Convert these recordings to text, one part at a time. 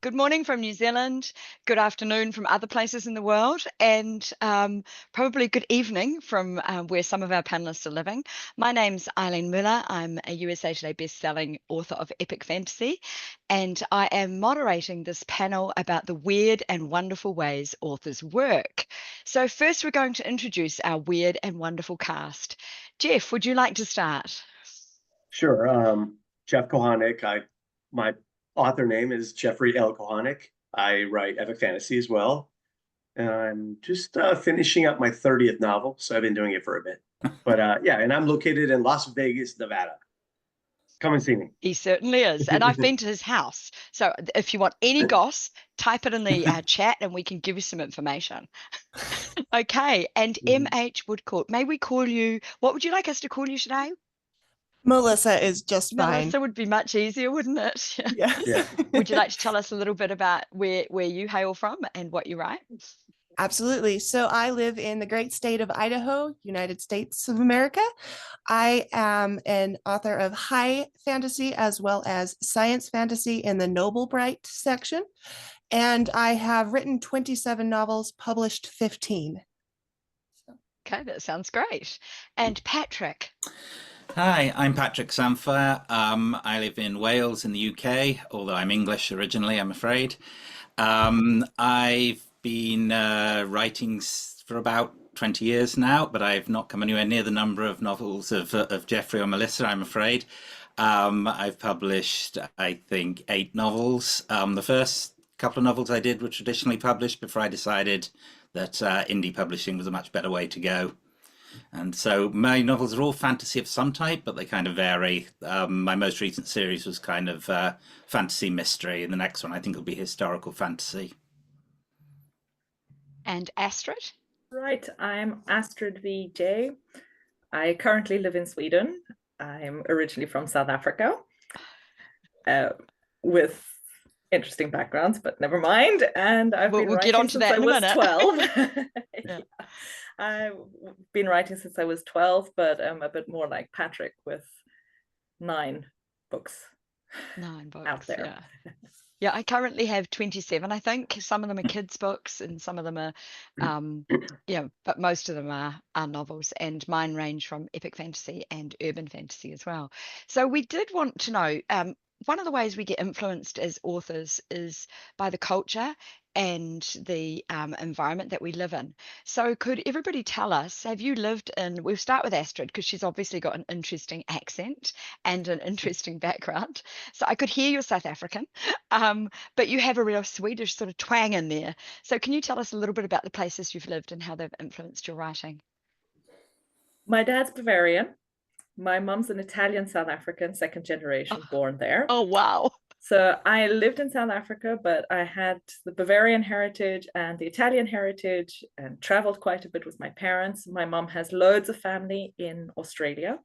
good morning from New Zealand, good afternoon from other places in the world, and probably good evening from where some of our panelists are living. My name's Eileen Mueller. I'm a USA Today best-selling author of epic fantasy, and I am moderating this panel about the weird and wonderful ways authors work. So first, we're going to introduce our weird and wonderful cast. Jeff, would you like to start? Sure. Jeff Kohanek. My author name is Jeffrey L. Kohanek. I write epic fantasy as well. And I'm just finishing up my 30th novel, so I've been doing it for a bit. But yeah, and I'm located in Las Vegas, Nevada. Come and see me. He certainly is. And I've been to his house. So if you want any goss, type it in the chat and we can give you some information. Okay. And M.H. Woodscourt, may we call you, what would you like us to call you today? Melissa is just fine. Melissa would be much easier, wouldn't it? Yeah. Would you like to tell us a little bit about where you hail from and what you write? Absolutely. So I live in the great state of Idaho, United States of America. I am an author of high fantasy as well as science fantasy in the Noble Bright section. And I have written 27 novels, published 15. Okay, that sounds great. And Patrick. Hi, I'm Patrick Samphire. I live in Wales in the UK, although I'm English originally, I'm afraid. I've been writing for about 20 years now, but I've not come anywhere near the number of novels of Jeffrey or Melissa, I'm afraid. I've published, I think, 8 novels. The first couple of novels I did were traditionally published before I decided that indie publishing was a much better way to go. And so my novels are all fantasy of some type, but they kind of vary. My most recent series was kind of fantasy mystery, and the next one I think will be historical fantasy. And Astrid? Right, I'm Astrid V.J. I currently live in Sweden. I'm originally from South Africa, with interesting backgrounds, but never mind. And we'll get onto that in a minute. 12. Yeah. I've been writing since I was 12, but I'm a bit more like Patrick with 9 books. 9 books out there. Yeah. Yeah, I currently have 27, I think. Some of them are kids' books and some of them are, but most of them are novels, and mine range from epic fantasy and urban fantasy as well. So we did want to know, one of the ways we get influenced as authors is by the culture and the environment that we live in. So could everybody tell us, have you lived in, we'll start with Astrid because she's obviously got an interesting accent and an interesting background. So I could hear you're South African, but you have a real Swedish sort of twang in there. So can you tell us a little bit about the places you've lived and how they've influenced your writing? My dad's Bavarian. My mom's an Italian South African, second generation, born there. Oh, wow. So I lived in South Africa, but I had the Bavarian heritage and the Italian heritage and traveled quite a bit with my parents. My mom has loads of family in Australia,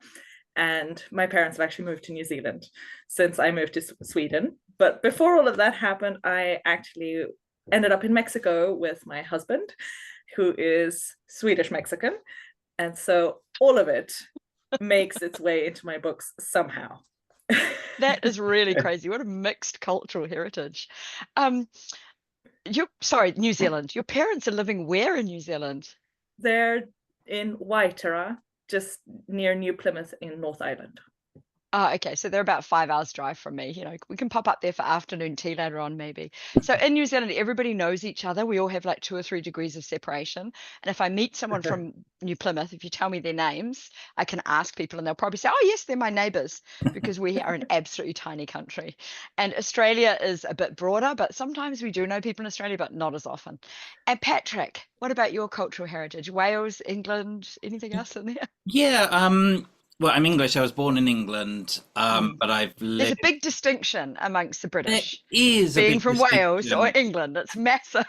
and my parents have actually moved to New Zealand since I moved to Sweden. But before all of that happened, I actually ended up in Mexico with my husband, who is Swedish Mexican. And so all of it makes its way into my books somehow. That is really crazy. What a mixed cultural heritage. New Zealand. Your parents are living where in New Zealand? They're in Waitara, just near New Plymouth in North Island. Okay, so they're about 5 hours drive from me. We can pop up there for afternoon tea later on, maybe. So in New Zealand, everybody knows each other. We all have like 2 or 3 degrees of separation. And if I meet someone from New Plymouth, if you tell me their names, I can ask people and they'll probably say, oh, yes, they're my neighbors, because we are an absolutely tiny country. And Australia is a bit broader, but sometimes we do know people in Australia, but not as often. And Patrick, what about your cultural heritage? Wales, England, anything else in there? Yeah, well, I'm English. I was born in England, but I've lived... There's a big distinction amongst the British. There is being from Wales or England. It's massive.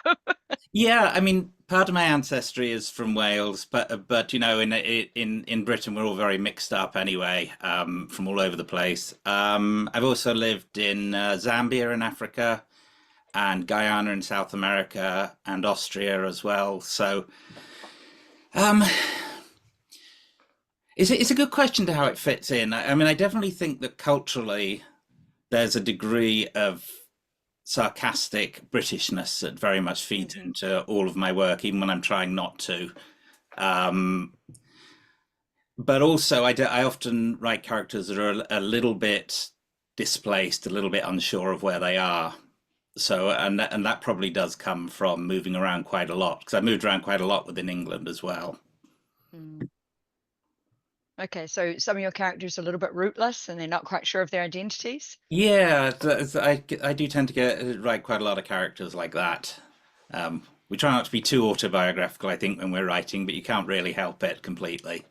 Yeah, I mean, part of my ancestry is from Wales, but in Britain we're all very mixed up anyway, from all over the place. I've also lived in Zambia in Africa, and Guyana in South America, and Austria as well. So. It's a good question to how it fits in. I mean, I definitely think that culturally there's a degree of sarcastic Britishness that very much feeds Mm-hmm. into all of my work, even when I'm trying not to. But also, I often write characters that are a little bit displaced, a little bit unsure of where they are. So, and that probably does come from moving around quite a lot, because I moved around quite a lot within England as well. Mm. Okay, so some of your characters are a little bit rootless and they're not quite sure of their identities. Yeah, I do tend to write quite a lot of characters like that. We try not to be too autobiographical, I think, when we're writing, but you can't really help it completely.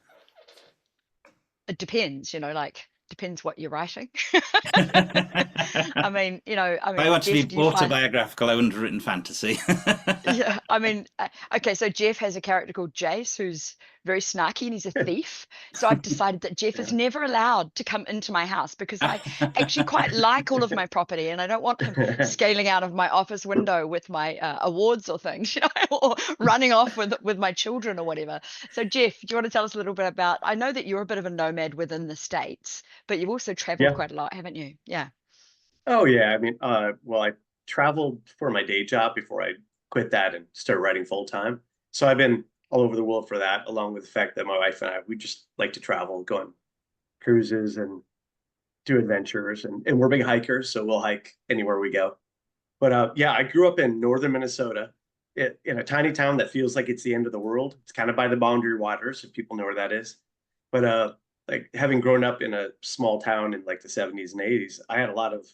It depends, like depends what you're writing. I mean, If I want to Jeff, be autobiographical, I wouldn't have written fantasy. Yeah, I mean, okay, so Jeff has a character called Jace who's very snarky and he's a thief. So I've decided that Jeff is never allowed to come into my house because I actually quite like all of my property and I don't want him scaling out of my office window with my awards or things, or running off with my children or whatever. So Jeff, do you want to tell us a little bit about, I know that you're a bit of a nomad within the States, but you've also traveled quite a lot, haven't you? Yeah. Oh yeah, I mean, well, I traveled for my day job before I quit that and started writing full time. So I've been all over the world for that, along with the fact that my wife and I, we just like to travel, go on cruises and do adventures, and we're big hikers, so we'll hike anywhere we go. But yeah, I grew up in northern Minnesota, in a tiny town that feels like it's the end of the world. It's kind of by the Boundary Waters, if people know where that is. But like having grown up in a small town in like the 70s and 80s, I had a lot of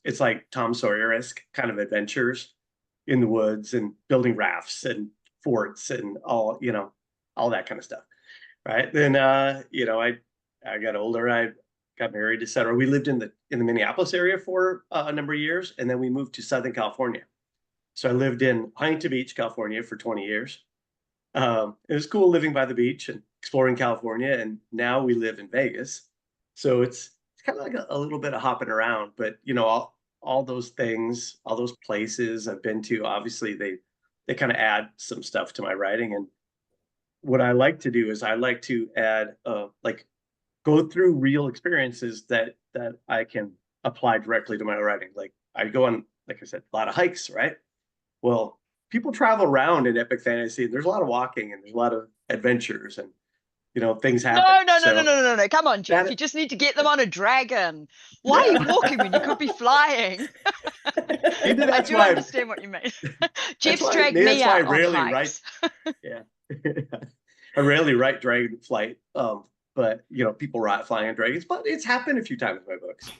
it's like Tom Sawyer-esque kind of adventures in the woods and building rafts and forts and all that kind of stuff. Right. Then I got older, I got married, etc. We lived in the Minneapolis area for a number of years, and then we moved to Southern California. So I lived in Huntington Beach, California for 20 years. It was cool living by the beach and exploring California, and now we live in Vegas. So it's kind of like a little bit of hopping around, but all those things, all those places I've been to, obviously they kind of add some stuff to my writing. And what I like to do is I like to add like go through real experiences that I can apply directly to my writing. Like I go on, like I said, a lot of hikes, right? Well, people travel around in epic fantasy. There's a lot of walking and there's a lot of adventures and things happen. No. Come on, Jeff. You just need to get them on a dragon. Why are you walking when you could be flying? I do understand what you mean. Jeff's dragged me out on hikes. Yeah. I rarely write Dragonflight, but people flying on dragons. But it's happened a few times in my books.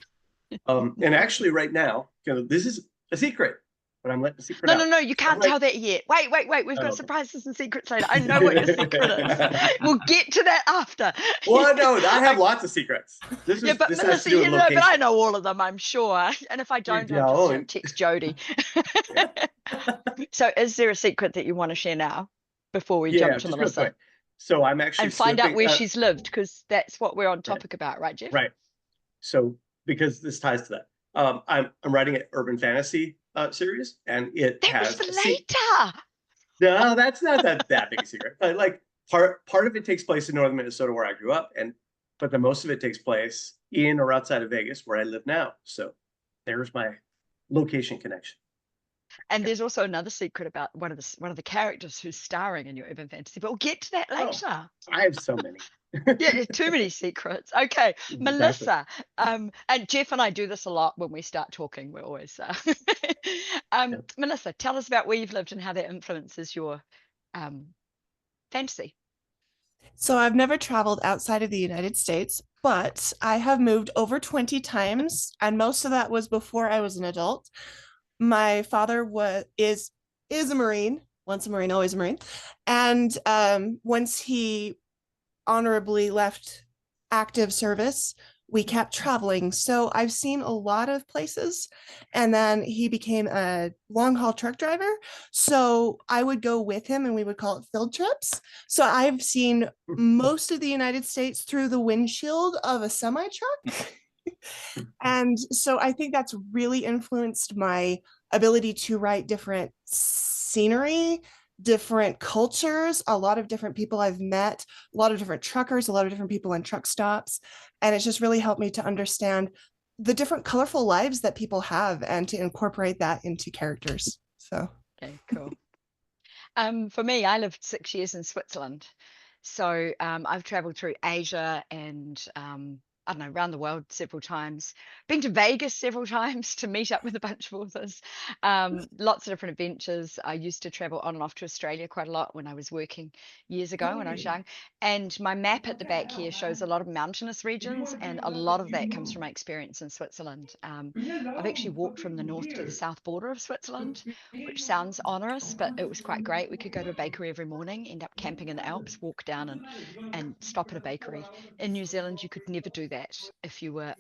And actually, right now, this is a secret. But I'm letting the secret out. No, you can't tell that yet. Wait. We've got surprises and secrets later. I know what your secret is. We'll get to that after. Well, no, I have lots of secrets. This has to do with location. But I know all of them, I'm sure. And if I don't, I'll just text Jody. So is there a secret that you want to share now before we jump to Melissa? So I'm actually and find out where she's lived, because that's what we're on topic about, right, Jeff? Right. So because this ties to that, I'm writing an urban fantasy series, and it has was for later. No, that's not that big a secret. Like part of it takes place in northern Minnesota where I grew up, but the most of it takes place in or outside of Vegas where I live now. So there's my location connection. And there's also another secret about one of the characters who's starring in your urban fantasy, but we'll get to that later. Oh, I have so many. Yeah, too many secrets. Okay, exactly. Melissa, and Jeff and I do this a lot when we start talking. We're always Melissa, tell us about where you've lived and how that influences your fantasy. So I've never traveled outside of the United States, but I have moved over 20 times, and most of that was before I was an adult. My father is a Marine, once a Marine, always a Marine, and once he honorably left active service, we kept traveling. So I've seen a lot of places, and then he became a long haul truck driver. So I would go with him and we would call it field trips. So I've seen most of the United States through the windshield of a semi truck. And so I think that's really influenced my ability to write different scenery, different cultures, a lot of different people I've met, a lot of different truckers, a lot of different people in truck stops. And it's just really helped me to understand the different colorful lives that people have and to incorporate that into characters. So Okay, cool. For me, I lived 6 years in Switzerland. So I've traveled through Asia and I don't know, around the world several times. Been to Vegas several times to meet up with a bunch of authors. Lots of different adventures. I used to travel on and off to Australia quite a lot when I was working years ago when I was young. And my map at the back here shows a lot of mountainous regions, and a lot of that comes from my experience in Switzerland. I've actually walked from the north to the south border of Switzerland, which sounds onerous, but it was quite great. We could go to a bakery every morning, end up camping in the Alps, walk down and stop at a bakery. In New Zealand, you could never do that if you were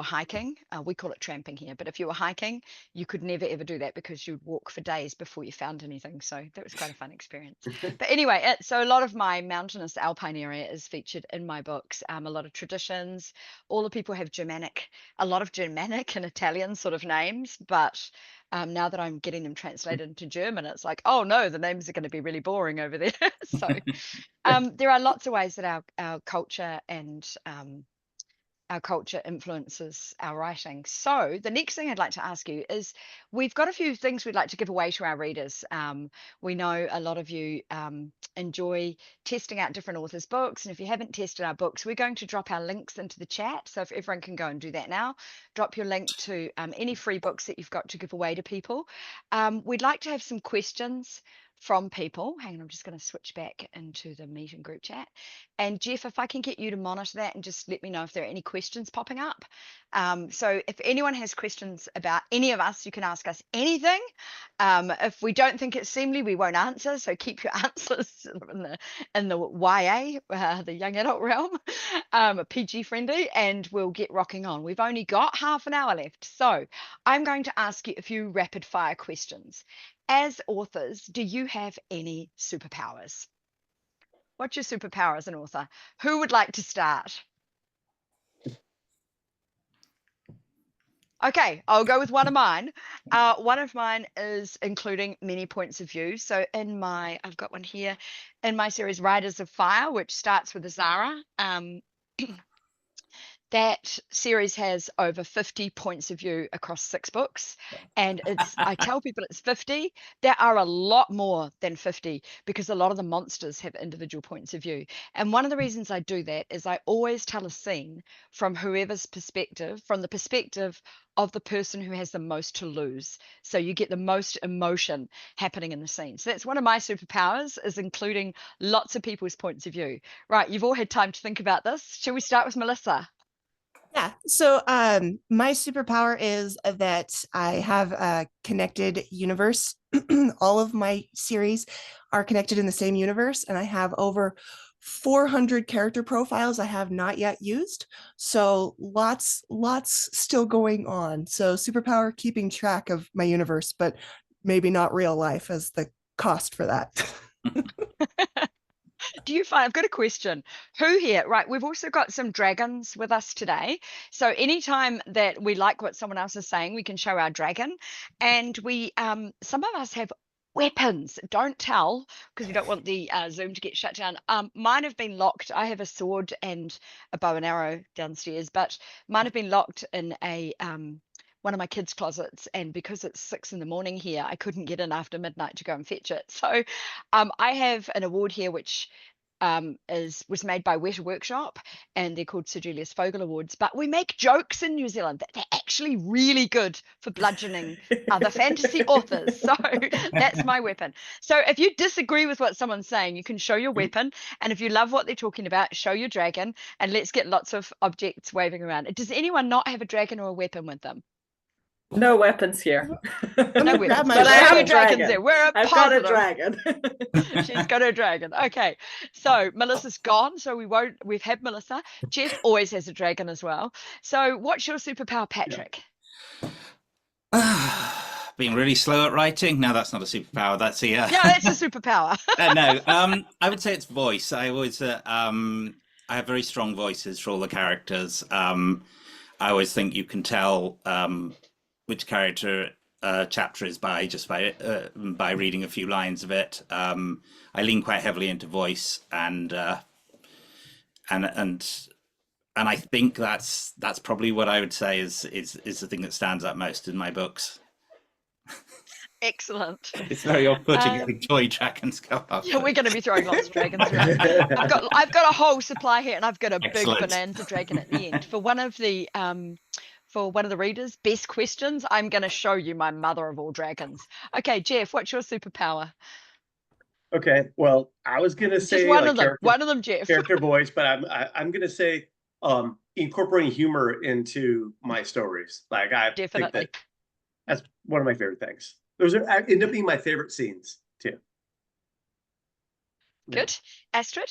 hiking. We call it tramping here, but if you were hiking, you could never ever do that because you'd walk for days before you found anything. So that was quite a fun experience. But anyway, so a lot of my mountainous alpine area is featured in my books. A lot of traditions. All the people have a lot of Germanic and Italian sort of names, but now that I'm getting them translated into German, it's like, oh no, the names are going to be really boring over there. So there are lots of ways that our culture and our culture influences our writing. So the next thing I'd like to ask you is, we've got a few things we'd like to give away to our readers. We know a lot of you enjoy testing out different authors' books, and if you haven't tested our books, we're going to drop our links into the chat. So if everyone can go and do that now, drop your link to any free books that you've got to give away to people. We'd like to have some questions from people. Hang on, I'm just going to switch back into the meet and group chat. And Jeff, if I can get you to monitor that and just let me know if there are any questions popping up. So if anyone has questions about any of us, you can ask us anything. If we don't think it's seemly, we won't answer. So keep your answers in the YA, the young adult realm, PG friendly, and we'll get rocking on. We've only got half an hour left. So I'm going to ask you a few rapid fire questions. As authors, do you have any superpowers? What's your superpower as an author? Who would like to start? Okay, I'll go with one of mine. One of mine is including many points of view. So I've got one here in my series Riders of Fire, which starts with Azara. That series has over 50 points of view across 6 books. And I tell people it's 50. There are a lot more than 50 because a lot of the monsters have individual points of view. And one of the reasons I do that is I always tell a scene from whoever's perspective, from the perspective of the person who has the most to lose. So you get the most emotion happening in the scene. So that's one of my superpowers, is including lots of people's points of view. Right, you've all had time to think about this. Shall we start with Melissa? yeah, so my superpower is that I have a connected universe. All of my series are connected in the same universe, and I have over 400 character profiles I have not yet used. So lots still going on. So superpower, keeping track of my universe, but maybe not real life as the cost for that. Do you find, I've got a question, who here, right, we've also got some dragons with us today. So anytime that we like what someone else is saying, we can show our dragon. And we, some of us have weapons. Don't tell, because we don't want the Zoom to get shut down. Mine have been locked. I have a sword and a bow and arrow downstairs, but mine have been locked in a one of my kids' closets, and because it's 6 a.m. here, I couldn't get in after midnight to go and fetch it. So I have an award here which was made by Weta Workshop, and they're called Sir Julius Fogel Awards. But we make jokes in New Zealand that they're actually really good for bludgeoning other fantasy authors. So that's my weapon. So if you disagree with what someone's saying, you can show your weapon, and if you love what they're talking about, show your dragon, and let's get lots of objects waving around. Does anyone not have a dragon or a weapon with them? No weapons here. No weapons, my but I have a a dragon dragon. there. We're I've got a dragon. She's got a dragon. Okay, so Melissa's gone, so we've had Melissa. Jeff always has a dragon as well. So what's your superpower, Patrick? Being really slow at writing? No, that's not a superpower. That's a Yeah, that's a superpower. no. I would say it's voice. I always I have very strong voices for all the characters. I always think you can tell which character chapter is by reading a few lines of it. I lean quite heavily into voice, and And I think that's probably what I would say is the thing that stands out most in my books. Excellent. It's very off-putting having toy dragons go up. Yeah, we're going to be throwing lots of dragons around. I've got a whole supply here, and I've got a Excellent. big bonanza dragon at the end. For one of the readers' best questions, I'm going to show you my mother of all dragons. Okay, Jeff, what's your superpower? Okay, well, I was gonna say Just one like of them. One of them, Jeff. character voice, but I'm gonna say incorporating humor into my stories. Like I Definitely. think that's one of my favorite things. Those end up being my favorite scenes too. Good. Astrid?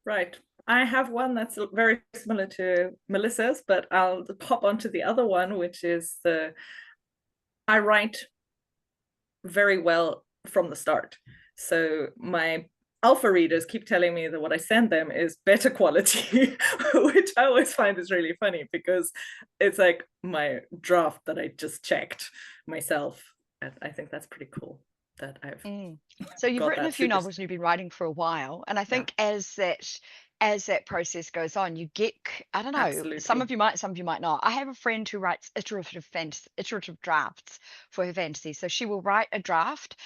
Right. I have one that's very similar to Melissa's, but I'll pop onto the other one, which is I write very well from the start. So my alpha readers keep telling me that what I send them is better quality, which I always find is really funny because it's like my draft that I just checked myself. And I think that's pretty cool that I've So you've got written that a few super- novels and you've been writing for a while, and I think as that process goes on, you get, I don't know, Absolutely. some of you might not. I have a friend who writes iterative drafts for her fantasy. So she will write a draft,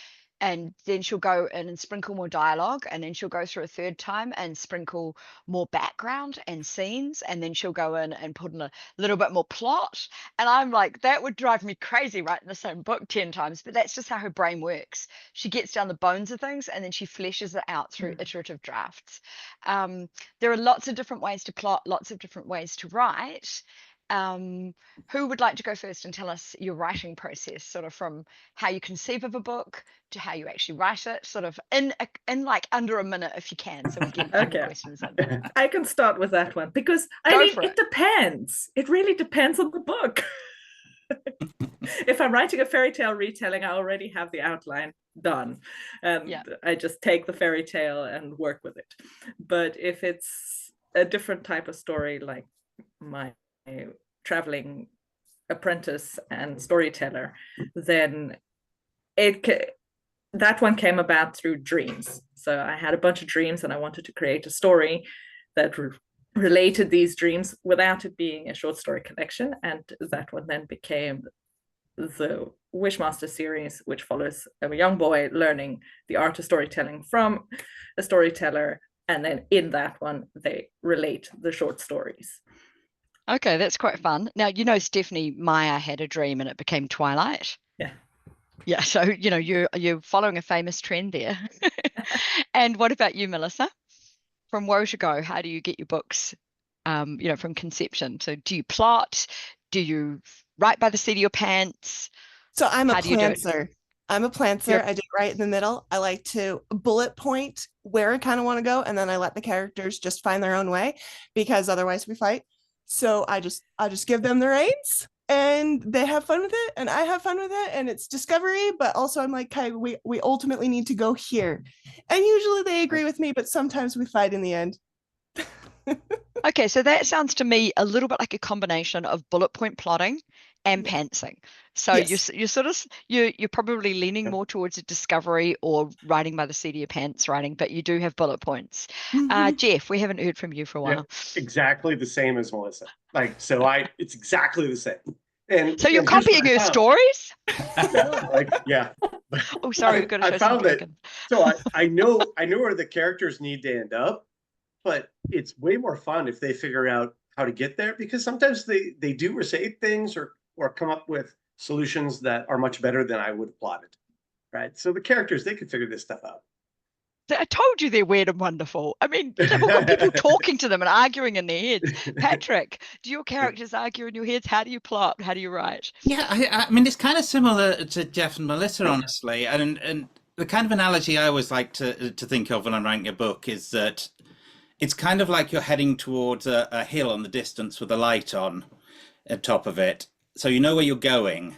and then she'll go in and sprinkle more dialogue, and then she'll go through a third time and sprinkle more background and scenes, and then she'll go in and put in a little bit more plot. And I'm like, that would drive me crazy writing the same book 10 times, but that's just how her brain works. She gets down the bones of things and then she fleshes it out through iterative drafts. There are lots of different ways to plot, lots of different ways to write. Who would like to go first and tell us your writing process, sort of from how you conceive of a book to how you actually write it, sort of in like under a minute if you can, so we get Okay. questions in. I can start with that one because it depends. It really depends on the book. If I'm writing a fairy tale retelling, I already have the outline done, and I just take the fairy tale and work with it. But if it's a different type of story, like my traveling apprentice and storyteller, then that one came about through dreams. So I had a bunch of dreams and I wanted to create a story that related these dreams without it being a short story collection, and that one then became the Wishmaster series, which follows a young boy learning the art of storytelling from a storyteller, and then in that one they relate the short stories. Okay, that's quite fun. Now, Stephanie Meyer had a dream and it became Twilight. Yeah, so you're following a famous trend there. And what about you, Melissa? From woe to go, how do you get your books from conception? So do you plot? Do you write by the seat of your pants? So I'm a plantser. I'm a plantser. Yep. I do it right in the middle. I like to bullet point where I kind of want to go, and then I let the characters just find their own way, because otherwise we fight. So I just give them the reins and they have fun with it and I have fun with it, and it's discovery, but also I'm like, okay, we ultimately need to go here. And usually they agree with me, but sometimes we fight in the end. Okay, so that sounds to me a little bit like a combination of bullet point plotting and pantsing. So Yes. you're probably leaning more towards a discovery or writing by the seat of your pants writing, but you do have bullet points. Jeff, we haven't heard from you for a while. Exactly the same as Melissa. It's exactly the same. And so you're copying her stories? Oh, sorry, we've got to show I found that. dragon. So I know where the characters need to end up, but it's way more fun if they figure out how to get there, because sometimes they do recite things or come up with solutions that are much better than I would have plotted. Right. So the characters, they can figure this stuff out. I told you they're weird and wonderful. I mean, they've got people talking to them and arguing in their heads. Patrick, do your characters argue in your heads? How do you plot? How do you write? Yeah, I mean, it's kind of similar to Jeff and Melissa, honestly. And the kind of analogy I always like to think of when I'm writing a book is that it's kind of like you're heading towards a hill on the distance with a light on top of it. So you know where you're going,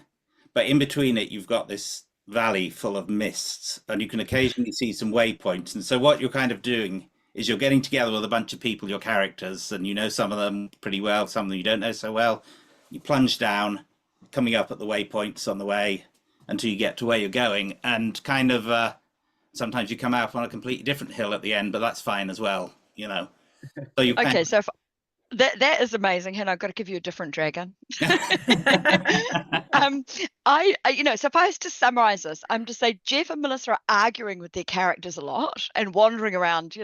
but in between it, you've got this valley full of mists, and you can occasionally see some waypoints. And so what you're kind of doing is you're getting together with a bunch of people, your characters, and you know some of them pretty well, some of them you don't know so well. You plunge down, coming up at the waypoints on the way until you get to where you're going, and kind of sometimes you come out on a completely different hill at the end, but that's fine as well, So you Okay, so That is amazing, and I've got to give you a different dragon. So if I was to summarize this, I'm to say Jeff and Melissa are arguing with their characters a lot and wandering around,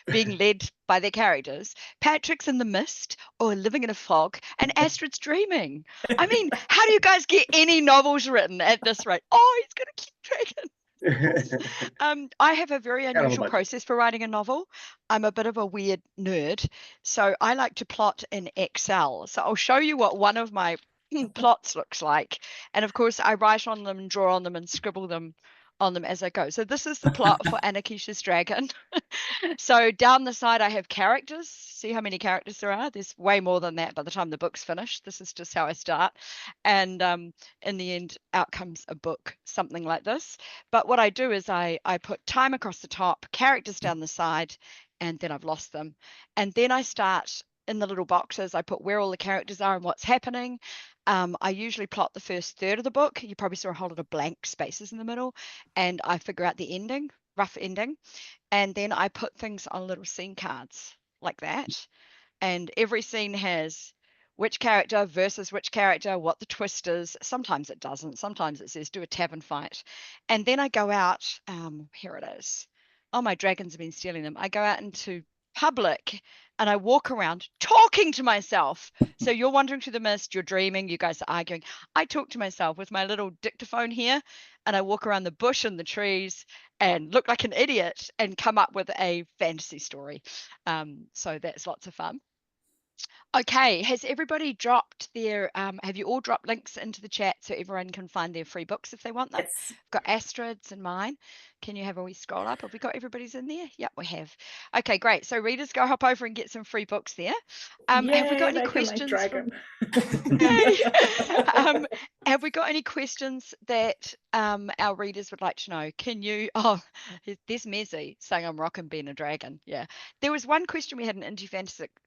being led by their characters. Patrick's in the mist or living in a fog, and Astrid's dreaming. I mean, how do you guys get any novels written at this rate? Oh, he's gonna keep dragon. I have a very unusual process for writing a novel. I'm a bit of a weird nerd, so I like to plot in Excel. So I'll show you what one of my plots looks like, and of course I write on them, draw on them, and scribble them on them as I go. So this is the plot for Anakisha's Dragon. So down the side I have characters. See how many characters there are? There's way more than that by the time the book's finished. This is just how I start, and in the end out comes a book, something like this. But what I do is I put time across the top, characters down the side, and then I've lost them. And then I start in the little boxes, I put where all the characters are and what's happening. I usually plot the first third of the book. You probably saw a whole lot of blank spaces in the middle, and I figure out the ending, rough ending. And then I put things on little scene cards like that. And every scene has which character versus which character, what the twist is. Sometimes it doesn't. Sometimes it says do a tavern fight. And then I go out, here it is. Oh, my dragons have been stealing them. I go out into public and I walk around talking to myself. So you're wandering through the mist, you're dreaming, you guys are arguing. I talk to myself with my little dictaphone here, and I walk around the bush and the trees and look like an idiot and come up with a fantasy story. So that's lots of fun. Okay, has everybody dropped their, have you all dropped links into the chat so everyone can find their free books if they want them? Yes. I've got Astrid's and mine. Can you have a wee scroll up? Have we got everybody's in there? Yep, we have. Okay, great. So readers, go hop over and get some free books there. Have we got any questions? Have we got any questions that our readers would like to know? Can you, there's Mezzy saying I'm rocking being a dragon. Yeah. There was one question we had in Indie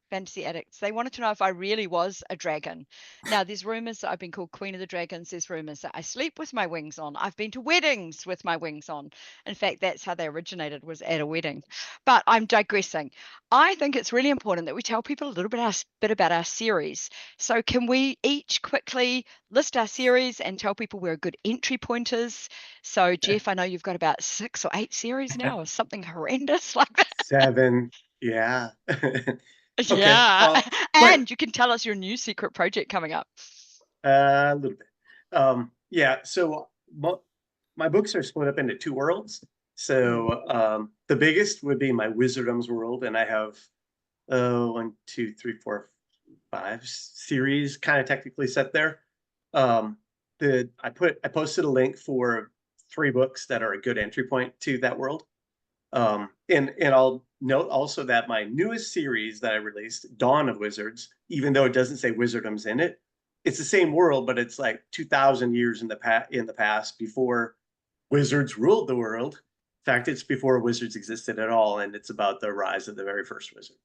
Fantasy Addicts. They wanted to know if I really was a dragon. Now, there's rumors that I've been called Queen of the Dragons. There's rumors that I sleep with my wings on. I've been to weddings with my wings on. In fact, that's how they originated, was at a wedding. But I'm digressing. I think it's really important that we tell people a little bit about our series. So can we each quickly list our series and tell people where a good entry point is? So Jeff, I know you've got about 6 or 8 series now, or something horrendous like that. 7, yeah. Okay, yeah, and you can tell us your new secret project coming up. A little bit. Yeah, so my books are split up into 2 worlds. So the biggest would be my Wizardom's world, and I have 1, 2, 3, 4, 5 series kind of technically set there. I posted a link for 3 books that are a good entry point to that world. And I'll note also that my newest series that I released, Dawn of Wizards, even though it doesn't say Wizardom's in it, it's the same world, but it's like 2,000 years in the past before wizards ruled the world. In fact, it's before wizards existed at all, and it's about the rise of the very first wizard.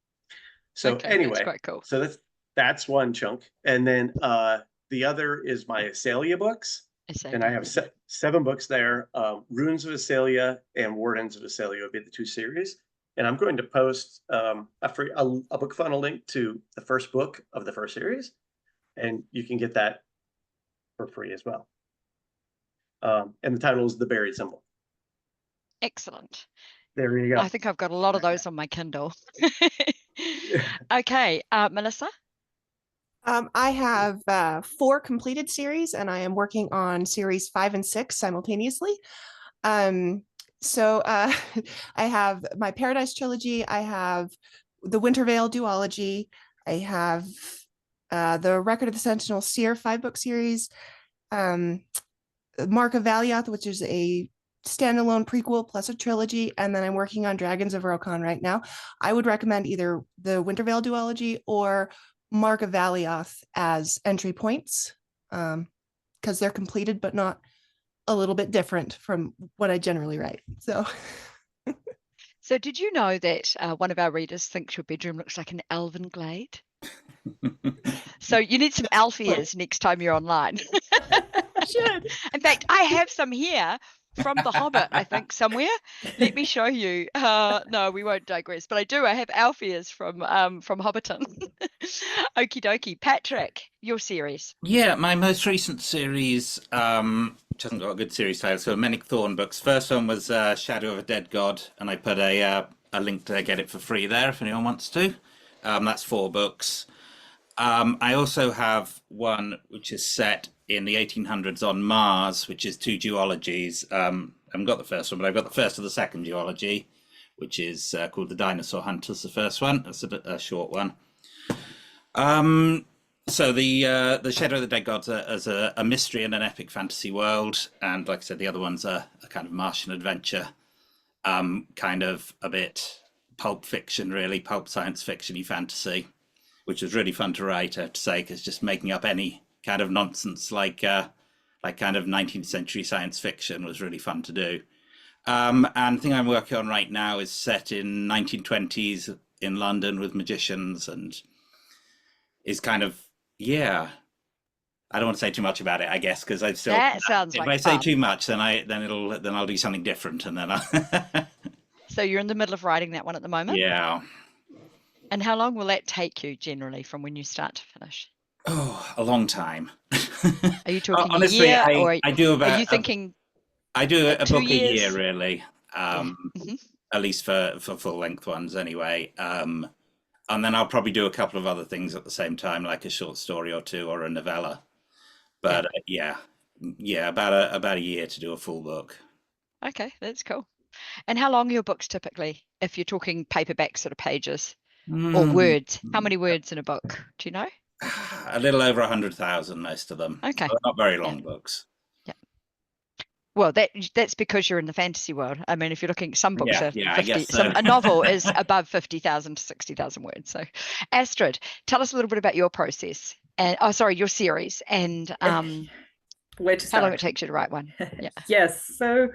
So anyway, that's quite cool. So that's one chunk, and then the other is my Asalia books. And I have 7 books there. Runes of Asalia and Wardens of Asalia would be the 2 series. And I'm going to post a book funnel link to the first book of the first series. And you can get that for free as well. And the title is The Buried Symbol. Excellent. There you go. I think I've got a lot of those on my Kindle. Okay, Melissa? I have 4 completed series, and I am working on series 5 and 6 simultaneously. So I have my Paradise trilogy. I have the Wintervale duology. I have the Record of the Sentinel Seer 5-book series. Mark of Valioth, which is a standalone prequel plus a trilogy, and then I'm working on Dragons of Rokan right now. I would recommend either the Wintervale duology or Mark of Valioth as entry points, because they're completed but not a little bit different from what I generally write. So did you know that one of our readers thinks your bedroom looks like an elven glade? So you need some elf ears next time you're online. Should. In fact, I have some here from The Hobbit, I think, somewhere. Let me show you. No, we won't digress, but I have elf ears from Hobbiton. Okie dokie. Patrick, your series. Yeah, my most recent series, which hasn't got a good series title, so many Thorn books. First one was Shadow of a Dead God, and I put a link to get it for free there if anyone wants to. That's 4 books. I also have one which is set in the 1800s on Mars, which is 2 duologies. I haven't got the first one, but I've got the first of the second duology, which is called The Dinosaur Hunters, the first one. That's a short one. So the Shadow of the Dead Gods as a mystery in an epic fantasy world, and like I said, the other one's a kind of Martian adventure, kind of a bit pulp fiction, really, pulp science fiction-y fantasy, which was really fun to write, I have to say, because just making up any kind of nonsense like kind of 19th century science fiction was really fun to do. And the thing I'm working on right now is set in 1920s in London with magicians, and is kind of, yeah. I don't want to say too much about it, I guess, because I still. That sounds if like I fun. say too much, then I'll do something different, and then I'll. So you're in the middle of writing that one at the moment? Yeah. And how long will that take you generally from when you start to finish? Oh, a long time. Are you talking Honestly, a year, or I do about. are you thinking? I do a 2 book years? a year, really. Mhm. At least for full length ones, anyway. And then I'll probably do a couple of other things at the same time, like a short story or 2 or a novella. But yeah, about a year to do a full book. Okay, that's cool. And how long are your books typically, if you're talking paperback sort of pages or words? How many words in a book? Do you know? A little over 100,000, most of them. Okay. So they're not very long books. Yeah. Well, that's because you're in the fantasy world. I mean, if you're looking, some books are 50. I guess so. A novel is above 50,000 to 60,000 words. So, Astrid, tell us a little bit about your process and your series, and Where to start? how long it takes you to write one. Yeah. Yes. So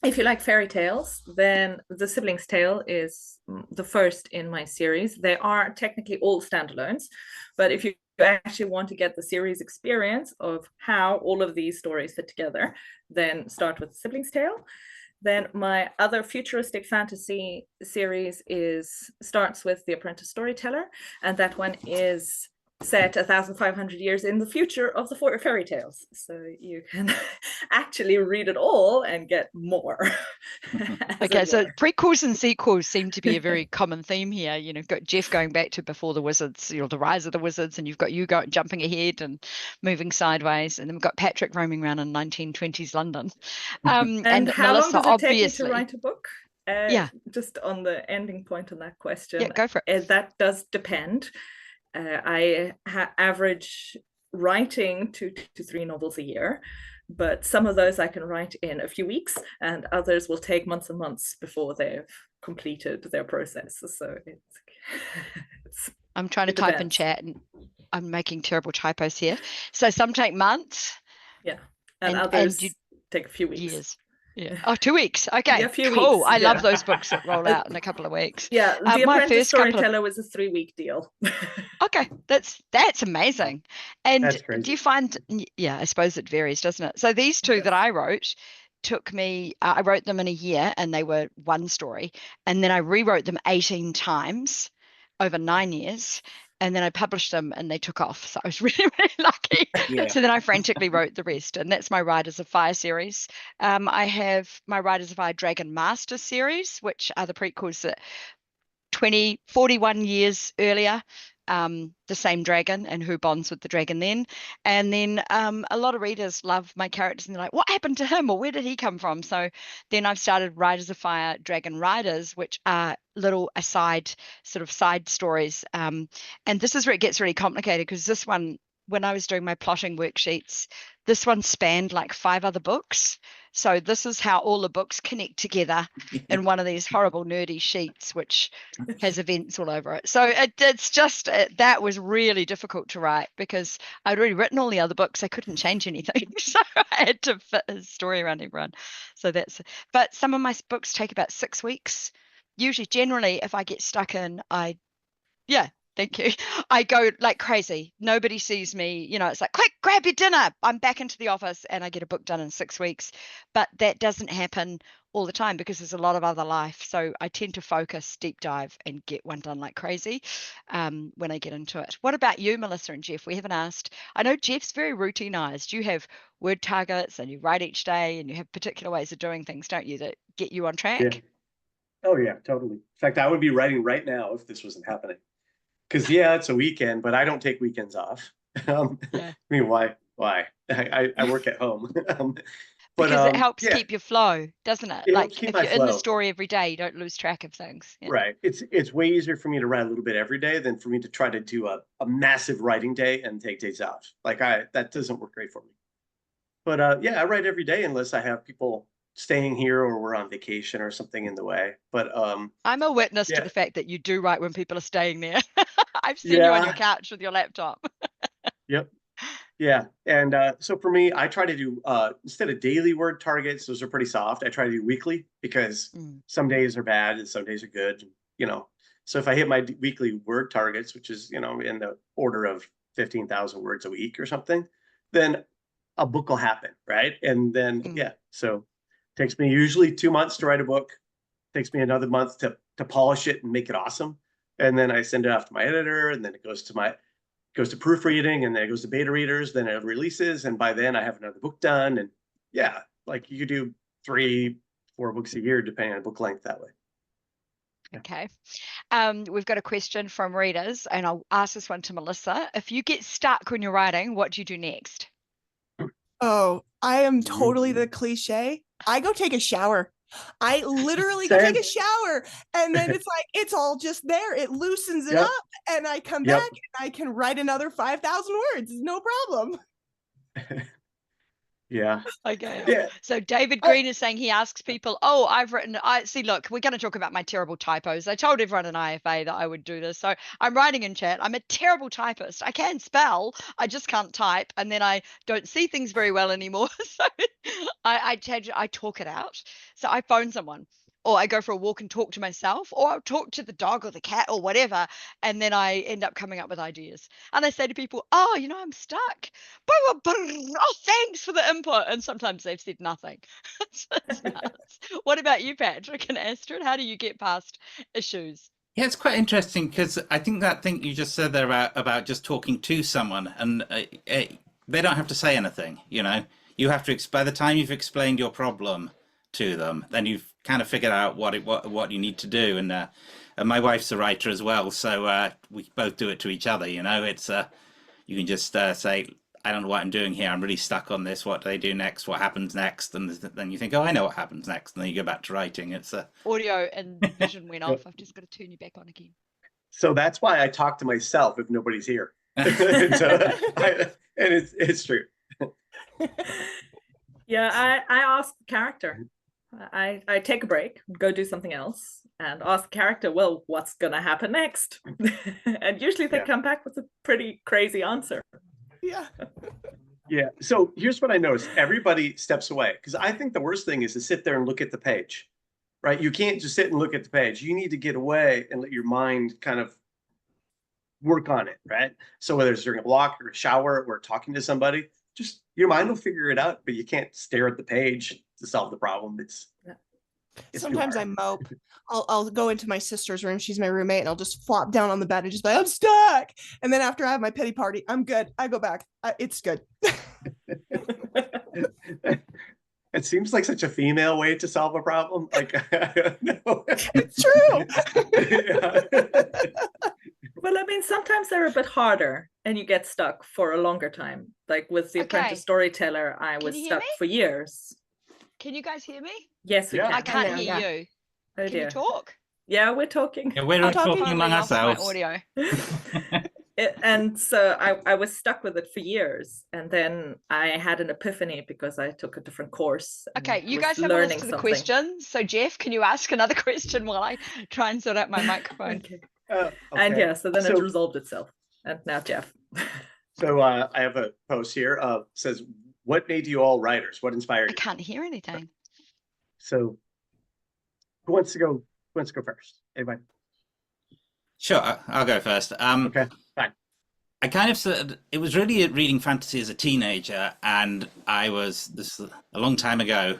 if you like fairy tales, then The Sibling's Tale is the first in my series. They are technically all standalones, but if you actually want to get the series experience of how all of these stories fit together, then start with The Sibling's Tale. Then my other futuristic fantasy series starts with The Apprentice Storyteller, and that one is set 1,500 years in the future of the fairy tales, so you can actually read it all and get more. Okay, so prequels and sequels seem to be a very common theme here. You know, you've got Jeff going back to before the Wizards, the rise of the Wizards, and you've got you jumping ahead and moving sideways, and then we've got Patrick roaming around in 1920s London. And how Melissa, long does it take you to write a book? Yeah, just on the ending point on that question. Yeah, go for it. That does depend. I average writing 2 to 3 novels a year, but some of those I can write in a few weeks, and others will take months and months before they've completed their process. So I'm trying to type in chat, and I'm making terrible typos here. So some take months. Yeah, and others take a few weeks. Years. Yeah. Oh, 2 weeks. Okay, yeah, cool. Weeks, I love those books that roll out in a couple of weeks. Yeah, The Apprentice Storyteller was a 3-week deal. Okay, that's amazing. And That's crazy. do you find? Yeah, I suppose it varies, doesn't it? So these 2 that I wrote took me. I wrote them in a year, and they were one story, and then I rewrote them 18 times over 9 years. And then I published them, and they took off. So I was really, really lucky. Yeah. So then I frantically wrote the rest, and that's my Riders of Fire series. I have my Riders of Fire Dragon Master series, which are the prequels that 41 years earlier, the same dragon and who bonds with the dragon then. And then a lot of readers love my characters, and they're like, what happened to him, or where did he come from? So then I've started Riders of Fire Dragon Riders, which are little aside sort of side stories. And this is where it gets really complicated, because this one, when I was doing my plotting worksheets, this one spanned like 5 other books. So this is how all the books connect together in one of these horrible nerdy sheets, which has events all over it. So it's just, that was really difficult to write, because I'd already written all the other books. I couldn't change anything. So I had to fit his story around everyone. So but some of my books take about 6 weeks. Usually, generally, if I get stuck in, Thank you. I go like crazy. Nobody sees me. You know, it's like, quick, grab your dinner. I'm back into the office and I get a book done in 6 weeks. But that doesn't happen all the time because there's a lot of other life. So I tend to focus, deep dive, and get one done like crazy when I get into it. What about you, Melissa and Jeff? We haven't asked. I know Jeff's very routinized. You have word targets and you write each day and you have particular ways of doing things, don't you, that get you on track? Yeah. Oh, yeah, totally. In fact, I would be writing right now if this wasn't happening. Because, yeah, it's a weekend, but I don't take weekends off. I mean, why? I work at home. Because it helps keep your flow, doesn't it? It Like helps keep if my you're in the flow. story every day, you don't lose track of things. Yeah. Right. It's way easier for me to write a little bit every day than for me to try to do a massive writing day and take days off. Like that doesn't work great for me. But yeah, I write every day unless I have people staying here or we're on vacation or something in the way. But I'm a witness to yeah. the fact that you do write when people are staying there. I've seen you on Yeah. your couch with your laptop. Yep. Yeah. And so for me, I try to do instead of daily word targets, those are pretty soft. I try to do weekly because some days are bad and some days are good, you know. So if I hit my weekly word targets, which is, you know, in the order of 15,000 words a week or something, then a book will happen, right? And then yeah, so it takes me usually 2 months to write a book. It takes me another month to polish it and make it awesome. And then I send it off to my editor, and then it goes to proofreading, and then it goes to beta readers, then it releases, and by then I have another book done. And yeah, like you could do 3-4 books a year depending on book length that way. Okay. We've got a question from readers, and I'll ask this one to Melissa. If you get stuck when you're writing, what do you do next? Oh, I am totally the cliche. I go take a shower. I literally go take a shower, and then it's like it's all just there. It loosens it up, and I come back and I can write another 5,000 words. No problem. Yeah. Okay. Yeah. So David Green is saying he asks people, oh, I see, look, we're going to talk about my terrible typos. I told everyone in IFA that I would do this. So I'm writing in chat. I'm a terrible typist. I can spell, I just can't type. And then I don't see things very well anymore. So I talk it out. So I phone someone, or I go for a walk and talk to myself, or I'll talk to the dog or the cat or whatever. And then I end up coming up with ideas. And I say to people, oh, you know, I'm stuck. Oh, thanks for the input. And sometimes they've said nothing. What about you, Patrick and Astrid? How do you get past issues? Yeah, it's quite interesting because I think that thing you just said there about just talking to someone, and they don't have to say anything, you know. You have to, by the time you've explained your problem to them, then you've kind of figured out what you need to do. And my wife's a writer as well, so we both do it to each other, you know. It's you can just say, I don't know what I'm doing here. I'm really stuck on this. What do they do next? What happens next? And then you think, oh, I know what happens next. And then you go back to writing. It's audio and vision went off. I've just got to turn you back on again. So that's why I talk to myself if nobody's here. And it's true. Yeah, I ask the character. I take a break, go do something else, and ask the character, well, what's going to happen next? And usually they come back with a pretty crazy answer. Yeah. Yeah. So here's what I noticed. Everybody steps away because I think the worst thing is to sit there and look at the page, right? You can't just sit and look at the page. You need to get away and let your mind kind of work on it, right? So whether it's during a walk or a shower or talking to somebody, just your mind will figure it out, but you can't stare at the page to solve the problem. It's sometimes I mope. I'll go into my sister's room. She's my roommate, and I'll just flop down on the bed and just be like, I'm stuck. And then after I have my pity party, I'm good. I go back. It's good. It seems like such a female way to solve a problem. Like, no. It's true. Well, I mean, sometimes they're a bit harder and you get stuck for a longer time. Like with The Apprentice Storyteller, I was stuck for years. Can you guys hear me? Yes, we can. I can't hear you. Oh, can you talk? Yeah, we're talking. Yeah, we're talking among ourselves. My audio. And so I was stuck with it for years, and then I had an epiphany because I took a different course. Okay, you guys have a list of the questions. So Jeff, can you ask another question while I try and sort out my microphone? Okay. And yeah, so then it resolved itself. And now Jeff. So I have a post here. Says, what made you all writers? What inspired you? I can't hear anything. So who wants to go first? Anybody? Sure, I'll go first. Okay, fine. I kind of said it was really reading fantasy as a teenager, and this is a long time ago.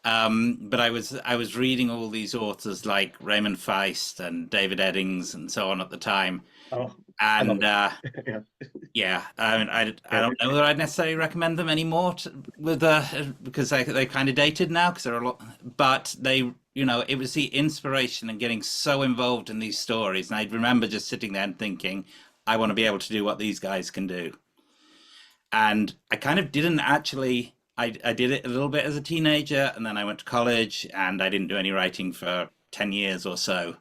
But I was reading all these authors like Raymond Feist and David Eddings and so on at the time. Oh, and yeah. yeah, I mean, I don't know whether I'd necessarily recommend them anymore because they kind of dated now because they're a lot. But they, it was the inspiration and getting so involved in these stories, and I remember just sitting there and thinking, I want to be able to do what these guys can do. And I kind of didn't actually. I did it a little bit as a teenager, and then I went to college, and I didn't do any writing for 10 years or so.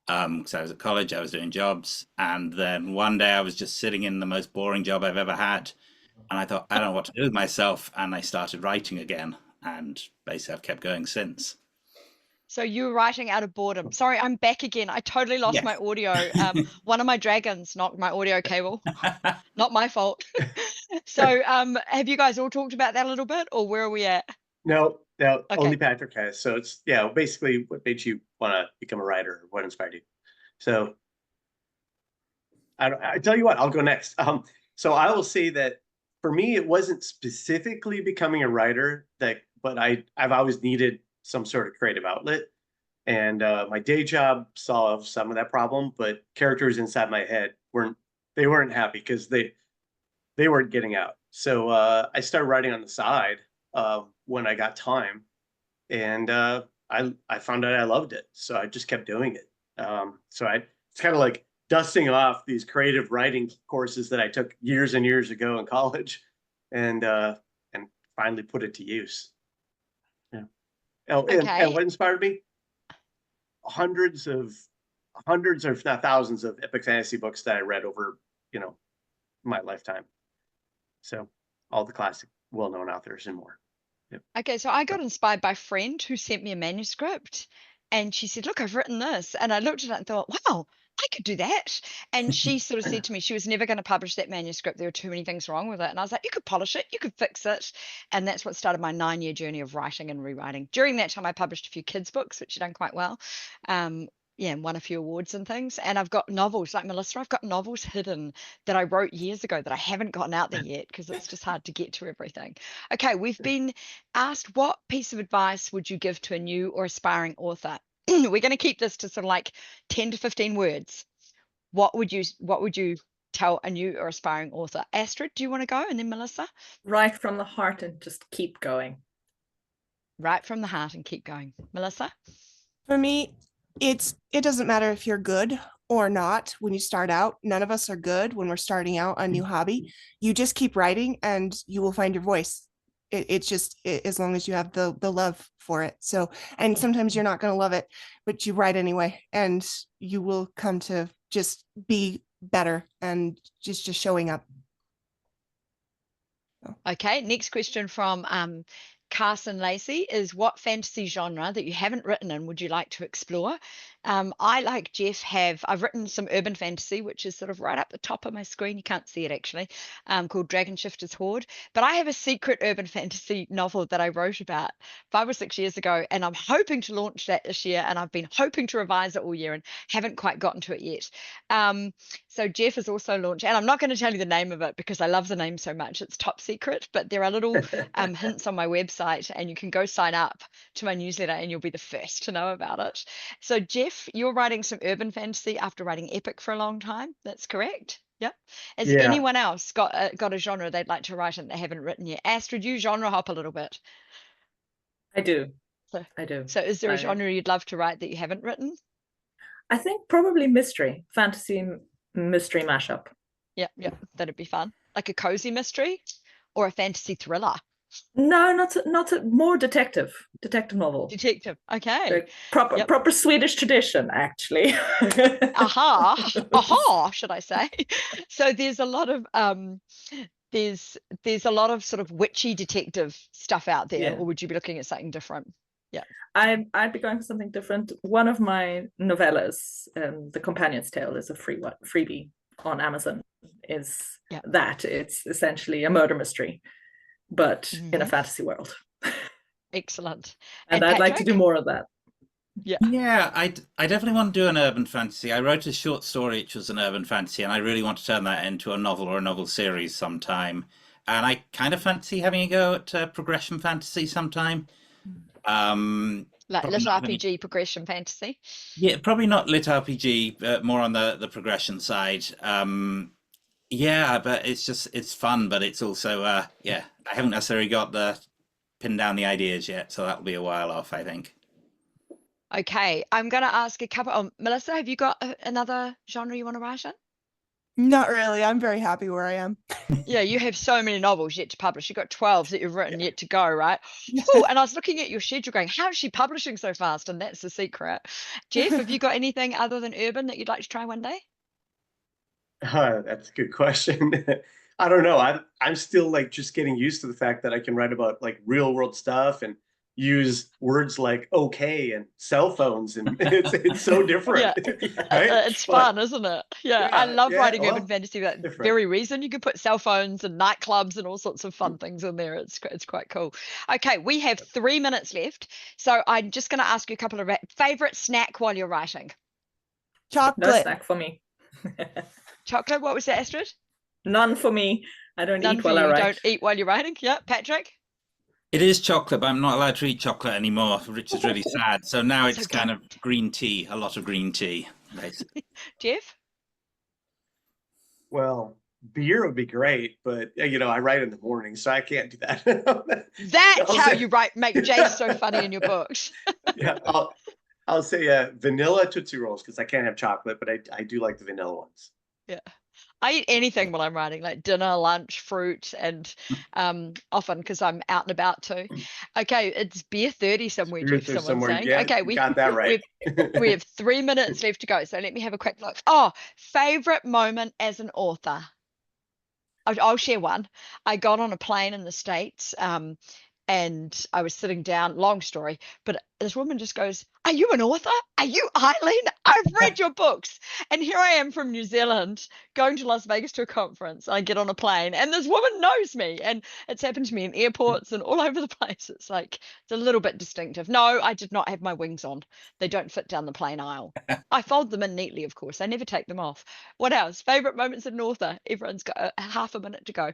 Because I was at college, I was doing jobs, and then one day I was just sitting in the most boring job I've ever had, and I thought, I don't know what to do with myself, and I started writing again, and basically I've kept going since. So you were writing out of boredom. Sorry, I'm back again. I totally lost my audio. One of my dragons knocked my audio cable. Not my fault. So have you guys all talked about that a little bit, or where are we at? No, Okay. only Patrick has. So it's, basically what made you want to become a writer, what inspired you. So I tell you what, I'll go next. So I will say that for me, it wasn't specifically becoming a writer but I've always needed some sort of creative outlet. And my day job solved some of that problem, but characters inside my head weren't happy because they weren't getting out. So I started writing on the side when I got time, and I found out I loved it. So I just kept doing it. It's kind of like dusting off these creative writing courses that I took years and years ago in college, and finally put it to use. Yeah. And what inspired me? Hundreds or if not thousands of epic fantasy books that I read over, my lifetime. So all the classic well-known authors and more. Yep. Okay, so I got inspired by a friend who sent me a manuscript, and she said, look, I've written this. And I looked at it and thought, wow, I could do that. And she sort of said to me she was never going to publish that manuscript. There were too many things wrong with it. And I was like, you could polish it, you could fix it. And that's what started my 9-year journey of writing and rewriting. During that time, I published a few kids' books, which had done quite well. And won a few awards and things. And I've got novels like Melissa. I've got novels hidden that I wrote years ago that I haven't gotten out there yet because it's just hard to get to everything. Okay, we've been asked, what piece of advice would you give to a new or aspiring author? We're going to keep this to sort of like 10 to 15 words. What would you tell a new or aspiring author? Astrid, do you want to go? And then Melissa? Write from the heart and just keep going. Write from the heart and keep going. Melissa? For me, it doesn't matter if you're good or not when you start out. None of us are good when we're starting out a new hobby. You just keep writing and you will find your voice. It's just as long as you have the love for it. So, and sometimes you're not going to love it, but you write anyway, and you will come to just be better and just showing up. Okay, next question from Carson Lacey is, what fantasy genre that you haven't written in would you like to explore? I, like Jeff, I've written some urban fantasy, which is sort of right up the top of my screen. You can't see it actually, called Dragon Shifter's Horde. But I have a secret urban fantasy novel that I wrote about 5 or 6 years ago, and I'm hoping to launch that this year. And I've been hoping to revise it all year and haven't quite gotten to it yet. So Jeff has also launched, and I'm not going to tell you the name of it because I love the name so much. It's top secret, but there are little hints on my website, and you can go sign up to my newsletter and you'll be the first to know about it. So Jeff, you're writing some urban fantasy after writing epic for a long time. That's correct. Yep. Has anyone else got a genre they'd like to write and they haven't written yet? Astrid, you genre hop a little bit. I do. So is there a genre you'd love to write that you haven't written? I think probably fantasy mystery mashup. Yeah, that'd be fun. Like a cozy mystery or a fantasy thriller? No, not a more detective novel. Detective, okay. Proper Swedish tradition, actually. aha, should I say? So there's a lot of there's a lot of sort of witchy detective stuff out there, or would you be looking at something different? Yeah, I'd be going for something different. One of my novellas, The Companion's Tale, is a freebie on Amazon. It's essentially a murder mystery, but in a fantasy world. Excellent. And I'd like to do more of that. Yeah, I definitely want to do an urban fantasy. I wrote a short story which was an urban fantasy, and I really want to turn that into a novel or a novel series sometime. And I kind of fancy having a go at progression fantasy sometime. Like Probably little not having, RPG progression fantasy. yeah, probably not lit RPG, but more on the progression side. Yeah, but it's fun, but it's also yeah, I haven't necessarily got the pinned down the ideas yet, so that'll be a while off, I think. Okay, I'm going to ask a couple. Oh, Melissa, have you got another genre you want to write in? Not really. I'm very happy where I am. Yeah, you have so many novels yet to publish. You've got 12 that you've written yet to go, right? Oh, and I was looking at your schedule going, how is she publishing so fast? And that's the secret. Jeff, have you got anything other than urban that you'd like to try one day? That's a good question. I don't know. I'm still like just getting used to the fact that I can write about like real world stuff and use words like okay and cell phones, and it's so different. Yeah, right? it's fun, isn't it? Yeah, I love writing urban well, fantasy for that different. very reason. You can put cell phones and nightclubs and all sorts of fun things in there. It's quite cool. Okay, we have 3 minutes left, so I'm just going to ask you a couple of favorite snack while you're writing. No Chocolate. snack for me. Chocolate. What was that, Astrid? None for me. I don't None eat for while I you. write. Don't eat while you're writing. Yeah, Patrick. It is chocolate, but I'm not allowed to eat chocolate anymore, which is really sad. So now it's kind of green tea, a lot of green tea, basically. Jeff? Well, beer would be great, but I write in the morning, so I can't do that. That's how you make Jay so funny in your books. Yeah, I'll say vanilla Tootsie Rolls because I can't have chocolate, but I do like the vanilla ones. Yeah. I eat anything while I'm writing, like dinner, lunch, fruit, and often because I'm out and about too. Okay, it's beer 30 somewhere, Jeff, someone's saying. Yeah, okay, we got that right. we have 3 minutes left to go, so let me have a quick look. Oh, favorite moment as an author. I'll share one. I got on a plane in the States, and I was sitting down, long story, but this woman just goes, "Are you an author? Are you Eileen? I've read your books." And here I am from New Zealand going to Las Vegas to a conference. I get on a plane and this woman knows me, and it's happened to me in airports and all over the place. It's like, it's a little bit distinctive. No, I did not have my wings on. They don't fit down the plane aisle. I fold them in neatly, of course. I never take them off. What else? Favorite moments as an author? Everyone's got a half a minute to go.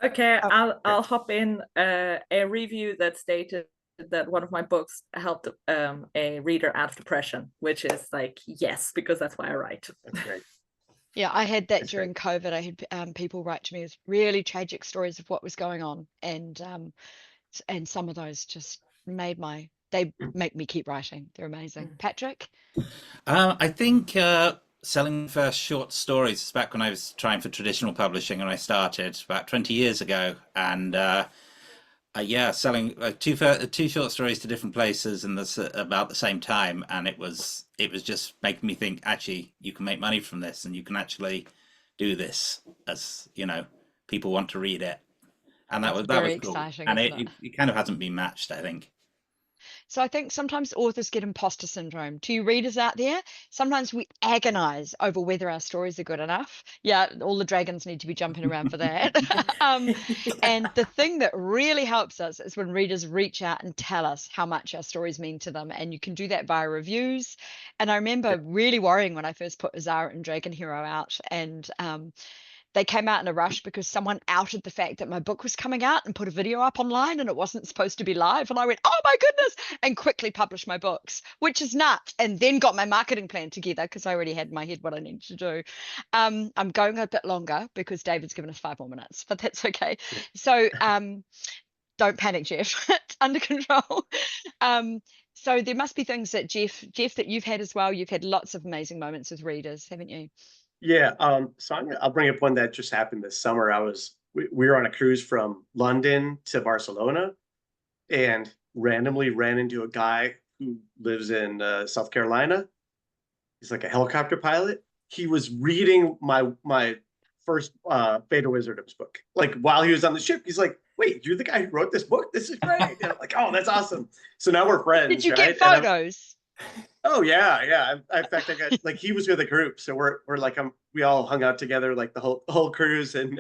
Okay, I'll hop in a review that stated that one of my books helped a reader out of depression, which is like, yes, because that's why I write. That's great. Yeah, I had that during COVID. I had people write to me with really tragic stories of what was going on, and some of those just make me keep writing. They're amazing. Patrick? I think selling first short stories is back when I was trying for traditional publishing, and I started about 20 years ago, and yeah, selling two short stories to different places in this about the same time, and it was just making me think, actually you can make money from this, and you can actually do this, as people want to read it, and that was very cool. exciting, And isn't it kind of hasn't been matched, I think. So I think sometimes authors get imposter syndrome. To you readers out there, sometimes we agonize over whether our stories are good enough. Yeah, all the dragons need to be jumping around for that. And the thing that really helps us is when readers reach out and tell us how much our stories mean to them. And you can do that via reviews. And I remember really worrying when I first put Azara and Dragon Hero out, and they came out in a rush because someone outed the fact that my book was coming out and put a video up online and it wasn't supposed to be live. And I went, oh my goodness, and quickly published my books, which is nuts. And then got my marketing plan together because I already had in my head what I needed to do. I'm going a bit longer because David's given us 5 more minutes, but that's okay. So don't panic, Jeff. It's under control. So there must be things that Jeff, that you've had as well. You've had lots of amazing moments with readers, haven't you? Yeah, so I'll bring up one that just happened this summer. We were on a cruise from London to Barcelona, and randomly ran into a guy who lives in South Carolina. He's like a helicopter pilot. He was reading my first Beta Wizardums book. Like while he was on the ship, he's like, "Wait, you're the guy who wrote this book? This is great!" And I'm like, "Oh, that's awesome!" So now we're friends. Did you right? get photos? Oh yeah. In fact, I got like he was with a group, so we're like we all hung out together like the whole cruise, and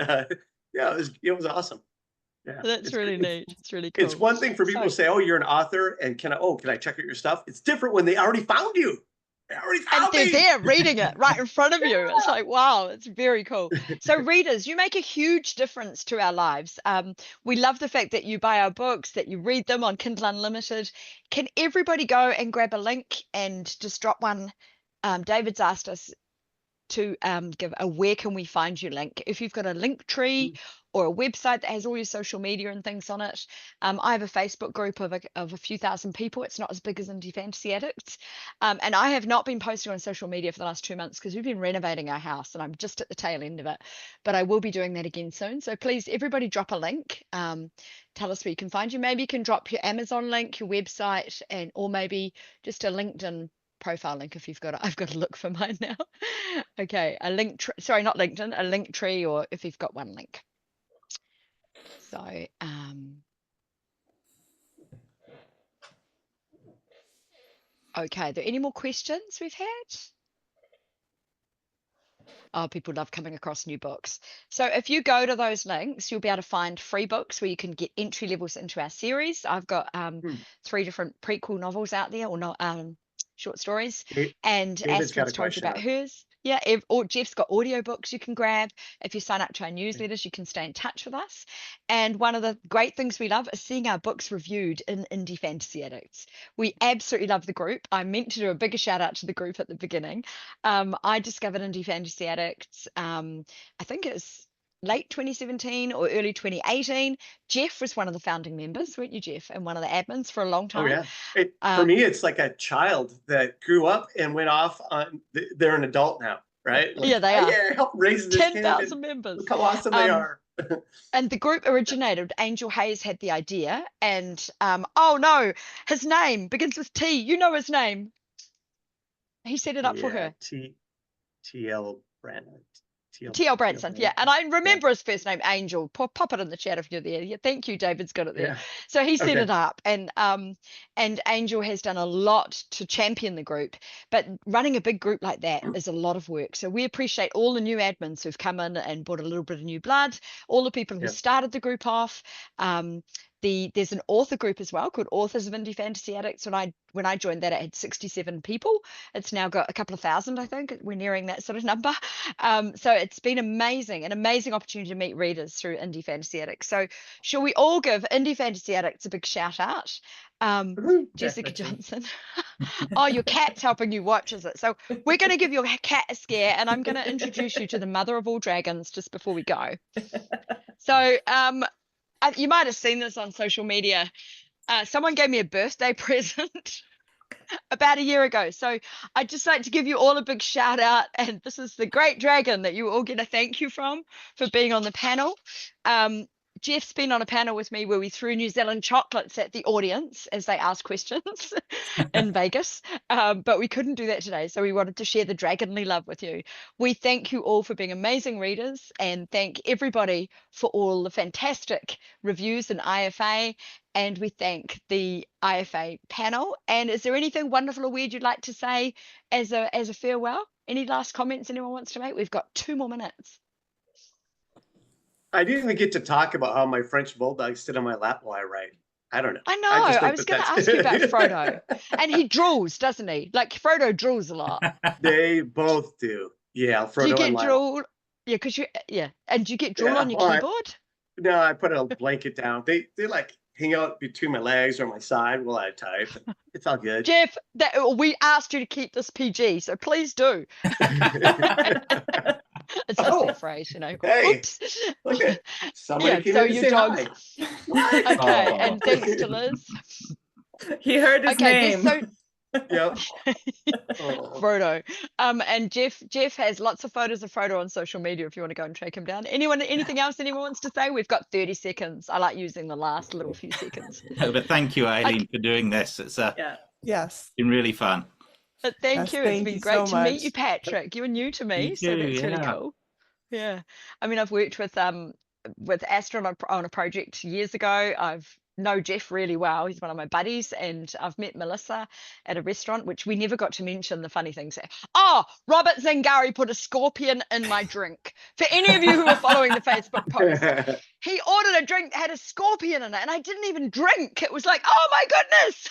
yeah, it was awesome. Yeah, That's it's really great. neat. It's really cool. It's one thing for people to say, "Oh, you're an author," and can I check out your stuff? It's different when they already found you. They already And found they're me. there reading it right in front of you. It's like, wow, it's very cool. So readers, you make a huge difference to our lives. We love the fact that you buy our books, that you read them on Kindle Unlimited. Can everybody go and grab a link and just drop one? David's asked us to give a where can we find you link. If you've got a link tree or a website that has all your social media and things on it. I have a Facebook group of a few thousand people. It's not as big as Indie Fantasy Addicts. And I have not been posting on social media for the last 2 months because we've been renovating our house and I'm just at the tail end of it. But I will be doing that again soon. So please, everybody drop a link. Tell us where you can find you. Maybe you can drop your Amazon link, your website, or maybe just a LinkedIn profile link if you've got it. I've got to look for mine now. Okay, a link sorry, not LinkedIn, a link tree, or if you've got one link. So okay, are there any more questions we've had? Oh, people love coming across new books. So if you go to those links, you'll be able to find free books where you can get entry levels into our series. I've got 3 different prequel novels out there, or not short stories. And Astrid's told you about hers. Yeah, or Jeff's got audiobooks you can grab. If you sign up to our newsletters, you can stay in touch with us. And one of the great things we love is seeing our books reviewed in Indie Fantasy Addicts. We absolutely love the group. I meant to do a bigger shout out to the group at the beginning. I discovered Indie Fantasy Addicts, I think it's late 2017 or early 2018. Jeff was one of the founding members, weren't you, Jeff? And one of the admins for a long time. Oh yeah. For me, it's like a child that grew up and went off on. They're an adult now, right? Like, yeah, they are. Yeah, help raise this 10,000 members. Look how awesome they are. And the group originated. Angel Hayes had the idea, and oh no, his name begins with T. You know his name. He set it up for her. T.L. Brandon. T.L. Branson, yeah. And I remember his first name, Angel. Pop it in the chat if you're there. Yeah, thank you, David's got it there. Yeah. So he set it up, and Angel has done a lot to champion the group. But running a big group like that is a lot of work. So we appreciate all the new admins who've come in and brought a little bit of new blood, all the people who started the group off. There's an author group as well called Authors of Indie Fantasy Addicts. When I joined that, it had 67 people. It's now got a couple of thousand, I think. We're nearing that sort of number. So it's been amazing, an amazing opportunity to meet readers through Indie Fantasy Addicts. So shall we all give Indie Fantasy Addicts a big shout out? Jessica Johnson. Oh, your cat's helping you watch, is it? So we're going to give your cat a scare, and I'm going to introduce you to the mother of all dragons just before we go. So you might have seen this on social media. Someone gave me a birthday present about a year ago. So I'd just like to give you all a big shout out. And this is the great dragon that you all get a thank you from for being on the panel. Jeff's been on a panel with me where we threw New Zealand chocolates at the audience as they asked questions in Vegas, but we couldn't do that today, so we wanted to share the dragonly love with you. We thank you all for being amazing readers, and thank everybody for all the fantastic reviews in IFA, and we thank the IFA panel. And is there anything wonderful or weird you'd like to say as a farewell? Any last comments anyone wants to make? We've got 2 more minutes. I didn't even get to talk about how my French bulldogs sit on my lap while I write. I don't know. I know. I was going to ask you about Frodo. And he drools, doesn't he? Like Frodo drools a lot. They both do. Yeah, Frodo. Do you get and drool? Yeah, because and do you get drool on your keyboard? No, I put a blanket down. They like hang out between my legs or my side while I type. It's all good. Jeff, we asked you to keep this PG, so please do. It's just a phrase, you know. Hey, oops. Okay. Somebody came in to say dogs. Hi. Okay, and thanks to Liz. He heard his name. Yep. Frodo. And Jeff has lots of photos of Frodo on social media if you want to go and track him down. Anything else anyone wants to say? We've got 30 seconds. I like using the last little few seconds. No, but thank you, Eileen, for doing this. It's been really fun. But thank you. It's been great to meet you, Patrick. You were new to me, so that's really cool. Yeah. I mean, I've worked with Astrid on a project years ago. I've know Jeff really well. He's one of my buddies, and I've met Melissa at a restaurant, which we never got to mention the funny things. Oh, Robert Zangari put a scorpion in my drink. For any of you who are following the Facebook post, he ordered a drink that had a scorpion in it, and I didn't even drink. It was like, oh my goodness.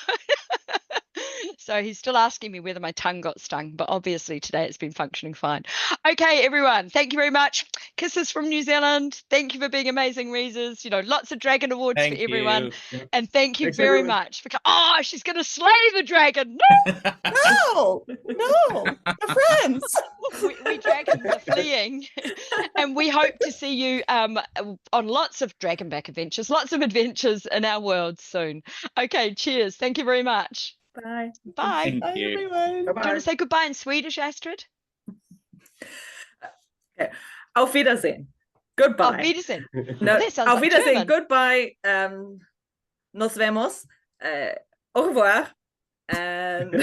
So he's still asking me whether my tongue got stung, but obviously today it's been functioning fine. Okay, everyone, thank you very much. Kisses from New Zealand. Thank you for being amazing, Reezers. You know, lots of dragon awards Thank for everyone. you. And thank you Thanks, very everyone. much. Oh, she's going to slay the dragon. No, no, we're friends. We dragons are fleeing. And we hope to see you on lots of Dragonback adventures, lots of adventures in our world soon. Okay, cheers. Thank you very much. Bye. Bye. Thank Bye, you. everyone. Do you want Bye-bye. to say goodbye in Swedish, Astrid? Okay. Auf Wiedersehen. Goodbye. Auf Wiedersehen. No, That sounds auf like Wiedersehen. German. Goodbye. Nos vemos. Au revoir. And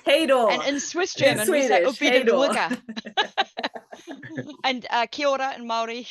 hey door. And in Swiss German, we say Swedish, Auf hey door. Wiedersehen. And kia ora in Maori.